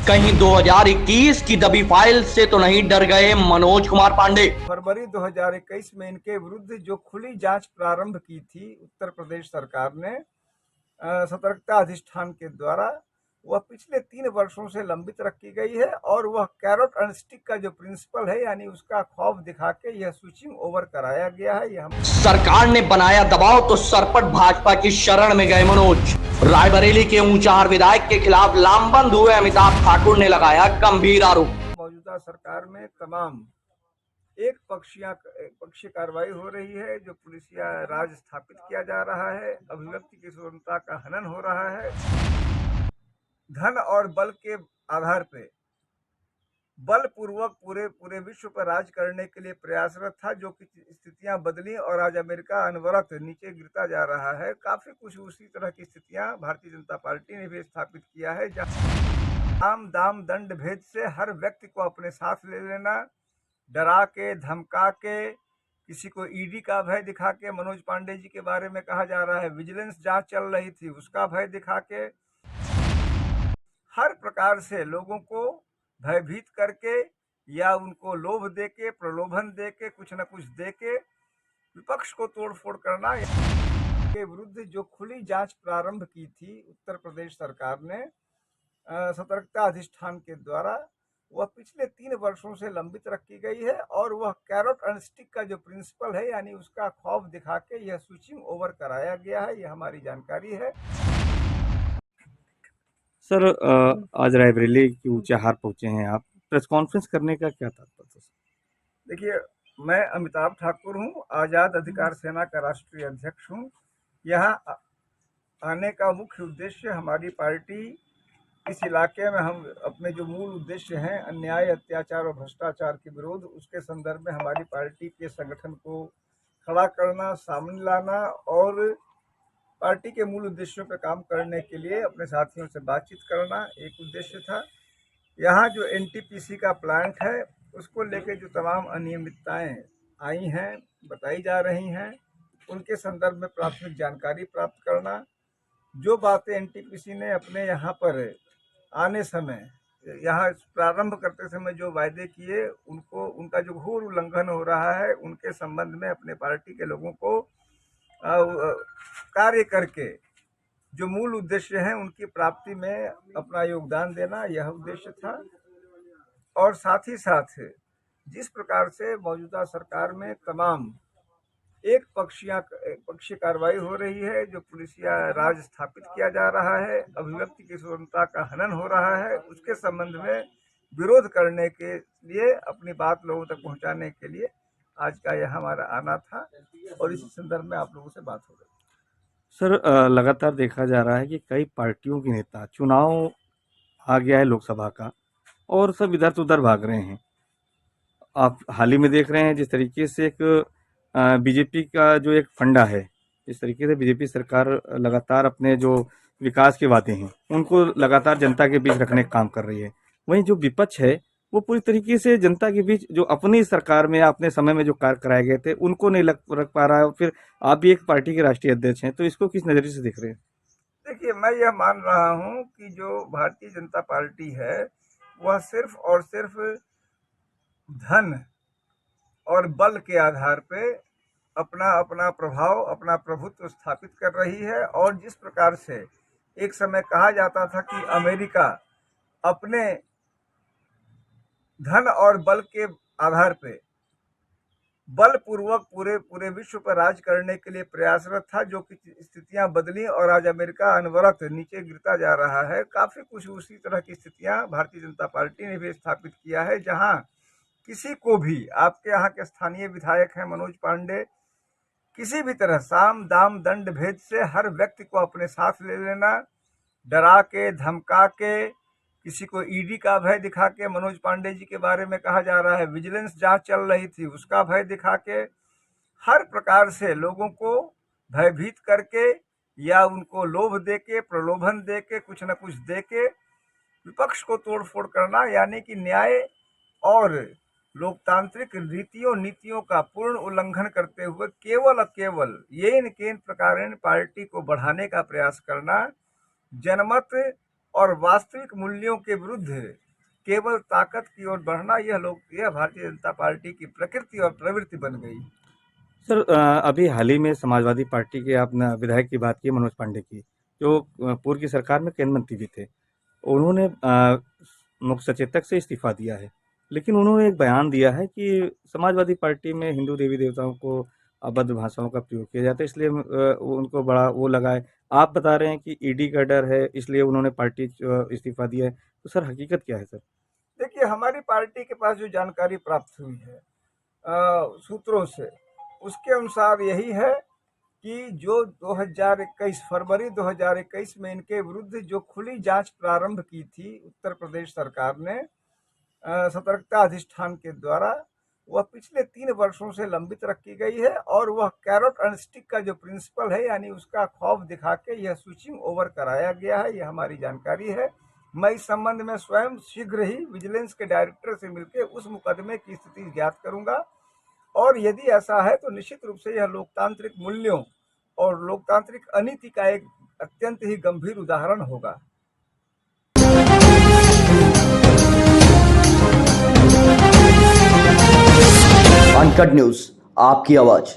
कहीं 2021 की दबी फाइल से तो नहीं डर गए मनोज कुमार पांडे। फरवरी 2021 में इनके विरुद्ध जो खुली जांच प्रारंभ की थी उत्तर प्रदेश सरकार ने सतर्कता अधिष्ठान के द्वारा, वह पिछले 3 वर्षों से लंबित रखी गई है और वह कैरोट एंड स्टिक का जो प्रिंसिपल है यानी उसका खौफ दिखा के यह स्विचिंग ओवर कराया गया है। यह सरकार ने बनाया दबाव तो सरपट भाजपा की शरण में गए मनोज। रायबरेली के ऊंचाहार विधायक के खिलाफ लामबंद हुए अमिताभ ठाकुर ने लगाया गंभीर आरोप। मौजूदा सरकार में तमाम एक पक्षीय कार्रवाई हो रही है, जो पुलिसिया राज स्थापित किया जा रहा है, अभिव्यक्ति की स्वतंत्रता का हनन हो रहा है, धन और बल के आधार पे बलपूर्वक पूरे विश्व पर राज करने के लिए प्रयासरत था, जो कि स्थितियां बदली और आज अमेरिका अनवरत नीचे गिरता जा रहा है। काफी कुछ उसी तरह की स्थितियां भारतीय जनता पार्टी ने भी स्थापित किया है, जहां आम दाम दंड भेद से हर व्यक्ति को अपने साथ ले लेना, डरा के धमका के, किसी को ईडी का भय दिखा के, मनोज पांडे जी के बारे में कहा जा रहा है विजिलेंस जांच चल रही थी उसका भय दिखा के, हर प्रकार से लोगों को भयभीत करके या उनको लोभ दे के, प्रलोभन दे के, कुछ न कुछ दे के विपक्ष को तोड़फोड़ करना के विरुद्ध जो खुली जांच प्रारंभ की थी उत्तर प्रदेश सरकार ने सतर्कता अधिष्ठान के द्वारा, वह पिछले 3 वर्षों से लंबित रखी गई है और वह कैरोट एंड स्टिक का जो प्रिंसिपल है यानी उसका खौफ दिखा के यह स्विचिंग ओवर कराया गया है। यह हमारी जानकारी है। सर, आज रायबरेली की ऊंचाहार पहुंचे हैं आप, प्रेस कॉन्फ्रेंस करने का क्या तात्पर्य? देखिए, मैं अमिताभ ठाकुर हूँ, आज़ाद अधिकार सेना का राष्ट्रीय अध्यक्ष हूँ। यहाँ आने का मुख्य उद्देश्य हमारी पार्टी इस इलाके में हम अपने जो मूल उद्देश्य हैं अन्याय, अत्याचार और भ्रष्टाचार के विरोध, उसके संदर्भ में हमारी पार्टी के संगठन को खड़ा करना, सामने लाना और पार्टी के मूल उद्देश्यों पर काम करने के लिए अपने साथियों से बातचीत करना एक उद्देश्य था। यहाँ जो एनटीपीसी का प्लांट है उसको लेके जो तमाम अनियमितताएं आई हैं, बताई जा रही हैं, उनके संदर्भ में प्राथमिक जानकारी प्राप्त करना, जो बातें एनटीपीसी ने अपने यहाँ पर आने समय, यहाँ प्रारंभ करते समय जो वायदे किए, उनका जो घोर उल्लंघन हो रहा है, उनके संबंध में अपने पार्टी के लोगों को कार्य करके जो मूल उद्देश्य है उनकी प्राप्ति में अपना योगदान देना, यह उद्देश्य था। और साथ ही साथ जिस प्रकार से मौजूदा सरकार में तमाम एक पक्षीय कार्रवाई हो रही है, जो पुलिसिया राज स्थापित किया जा रहा है, अभिव्यक्ति की स्वतंत्रता का हनन हो रहा है, उसके संबंध में विरोध करने के लिए, अपनी बात लोगों तक पहुंचाने के लिए आज का यह हमारा आना था और इसी संदर्भ में आप लोगों से बात हो रही है। सर, लगातार देखा जा रहा है कि कई पार्टियों के नेता, चुनाव आ गया है लोकसभा का और सब इधर से उधर भाग रहे हैं। आप हाल ही में देख रहे हैं जिस तरीके से एक बीजेपी का जो एक फंडा है, इस तरीके से बीजेपी सरकार लगातार अपने जो विकास के वादे हैं उनको लगातार जनता के बीच रखने का काम कर रही है। वहीं जो विपक्ष है वो पूरी तरीके से जनता के बीच जो अपनी सरकार में या अपने समय में जो कार्य कराए गए थे उनको नहीं रख पा रहा है। फिर आप भी एक पार्टी के राष्ट्रीय अध्यक्ष हैं, तो इसको किस नजरिए से देख रहे हैं? देखिए, मैं यह मान रहा हूं कि जो भारतीय जनता पार्टी है वह सिर्फ और सिर्फ धन और बल के आधार पे अपना अपना प्रभाव, अपना प्रभुत्व स्थापित कर रही है। और जिस प्रकार से एक समय कहा जाता था कि अमेरिका अपने धन और बल के आधार पे बलपूर्वक पूरे विश्व पर राज करने के लिए प्रयासरत था, जो कि स्थितियां बदली और आज अमेरिका अनवरत नीचे गिरता जा रहा है। काफी कुछ उसी तरह की स्थितियां भारतीय जनता पार्टी ने भी स्थापित किया है, जहां किसी को भी, आपके यहाँ के स्थानीय विधायक हैं मनोज पांडे, किसी भी तरह साम दाम दंड भेद से हर व्यक्ति को अपने साथ ले लेना, डरा के धमका के, किसी को ईडी का भय दिखा के, मनोज पांडे जी के बारे में कहा जा रहा है विजिलेंस जांच चल रही थी उसका भय दिखा के, हर प्रकार से लोगों को भयभीत करके या उनको लोभ दे के, प्रलोभन दे के, कुछ न कुछ दे के विपक्ष को तोड़फोड़ करना, यानी कि न्याय और लोकतांत्रिक रीतियों नीतियों का पूर्ण उल्लंघन करते हुए केवल येन केन प्रकार पार्टी को बढ़ाने का प्रयास करना, जनमत और वास्तविक मूल्यों के विरुद्ध केवल ताकत की ओर बढ़ना, यह भारतीय जनता पार्टी की प्रकृति और प्रवृत्ति बन गई। सर अभी हाल ही में समाजवादी पार्टी के आपने विधायक की बात की, मनोज पांडे की, जो पूर्व की सरकार में केंद्रीय मंत्री भी थे। उन्होंने मुख्य सचेतक से इस्तीफा दिया है, लेकिन उन्होंने एक बयान दिया है कि समाजवादी पार्टी में हिंदू देवी देवताओं को अभद्र भाषाओं का प्रयोग किया जाता है, इसलिए उनको बड़ा वो लगा है। आप बता रहे हैं कि ईडी का डर है, इसलिए उन्होंने पार्टी इस्तीफा दिया है। तो सर हकीकत क्या है सर? देखिए, हमारी पार्टी के पास जो जानकारी प्राप्त हुई है सूत्रों से, उसके अनुसार यही है कि जो 2021 फरवरी 2021 में इनके विरुद्ध जो खुली जांच प्रारंभ की थी उत्तर प्रदेश सरकार ने सतर्कता अधिष्ठान के द्वारा, वह पिछले 3 वर्षों से लंबित रखी गई है और वह कैरोट एंड स्टिक का जो प्रिंसिपल है, यानी उसका खौफ दिखा के यह स्विचिंग ओवर कराया गया है। यह हमारी जानकारी है। मैं इस संबंध में स्वयं शीघ्र ही विजिलेंस के डायरेक्टर से मिलकर उस मुकदमे की स्थिति ज्ञात करूंगा, और यदि ऐसा है तो निश्चित रूप से यह लोकतांत्रिक मूल्यों और लोकतांत्रिक अनीति का एक अत्यंत ही गंभीर उदाहरण होगा। अनकट न्यूज, आपकी आवाज।